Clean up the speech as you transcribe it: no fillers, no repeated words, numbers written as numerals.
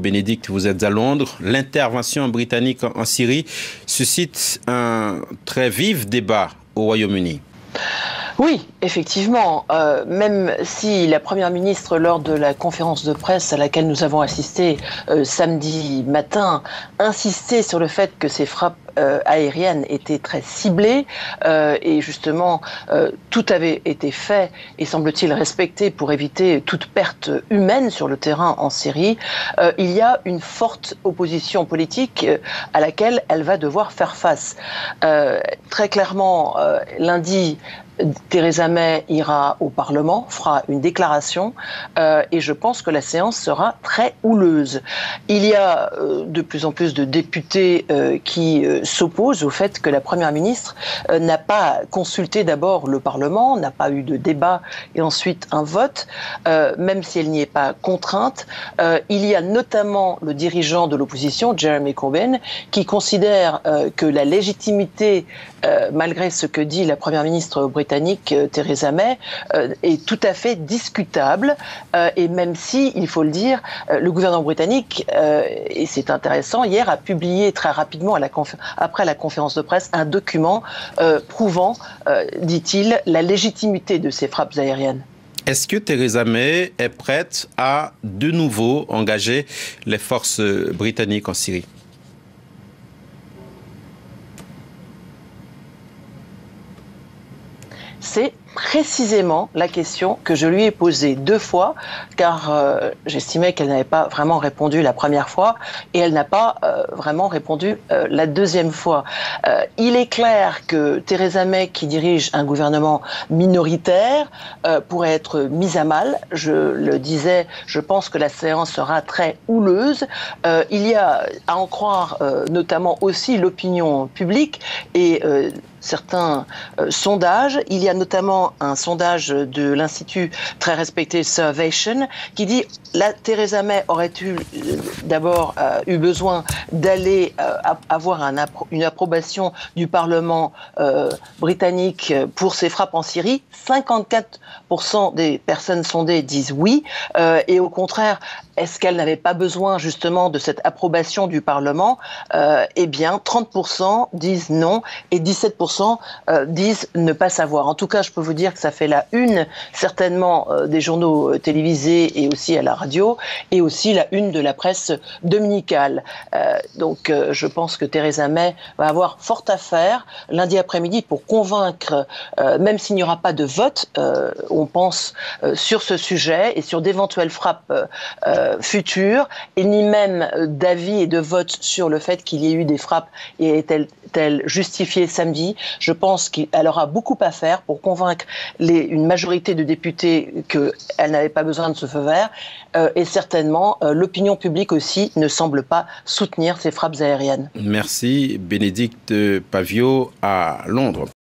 Bénédicte, vous êtes à Londres. L'intervention britannique en Syrie suscite un très vif débat au Royaume-Uni. Oui, effectivement, même si la Première ministre, lors de la conférence de presse à laquelle nous avons assisté samedi matin, insistait sur le fait que ces frappes aériennes étaient très ciblées et justement tout avait été fait et semble-t-il respecté pour éviter toute perte humaine sur le terrain en Syrie, il y a une forte opposition politique à laquelle elle va devoir faire face. Très clairement, lundi, Theresa May ira au Parlement, fera une déclaration et je pense que la séance sera très houleuse. Il y a de plus en plus de députés qui s'opposent au fait que la Première ministre n'a pas consulté d'abord le Parlement, n'a pas eu de débat et ensuite un vote, même si elle n'y est pas contrainte. Il y a notamment le dirigeant de l'opposition, Jeremy Corbyn, qui considère que la légitimité, malgré ce que dit la Première ministre britannique, Theresa May, est tout à fait discutable et même si, il faut le dire, le gouvernement britannique, et c'est intéressant, hier a publié très rapidement après la conférence de presse un document prouvant, dit-il, la légitimité de ces frappes aériennes. Est-ce que Theresa May est prête à de nouveau engager les forces britanniques en Syrie ? C'est précisément la question que je lui ai posée 2 fois, car j'estimais qu'elle n'avait pas vraiment répondu la première fois, et elle n'a pas vraiment répondu la deuxième fois. Il est clair que Theresa May, qui dirige un gouvernement minoritaire, pourrait être mise à mal. Je le disais, je pense que la séance sera très houleuse. Il y a, à en croire, notamment aussi l'opinion publique et certains sondages. Il y a notamment un sondage de l'Institut très respecté Survation qui dit que Theresa May aurait d'abord eu besoin d'aller avoir une approbation du Parlement britannique pour ces frappes en Syrie. 54% des personnes sondées disent oui et au contraire, est-ce qu'elle n'avait pas besoin justement de cette approbation du Parlement? Eh bien, 30% disent non et 17% disent ne pas savoir. En tout cas, je peux vous dire que ça fait la une certainement des journaux télévisés et aussi à la radio et aussi la une de la presse dominicale. Donc, je pense que Theresa May va avoir fort à faire lundi après-midi pour convaincre, même s'il n'y aura pas de vote, on pense sur ce sujet et sur d'éventuelles frappes futures, et ni même d'avis et de vote sur le fait qu'il y ait eu des frappes et est-elle justifiée samedi. Je pense qu'elle aura beaucoup à faire pour convaincre une majorité de députés qu'elle n'avait pas besoin de ce feu vert et certainement l'opinion publique aussi ne semble pas soutenir ces frappes aériennes. Merci Bénédicte Pavio à Londres.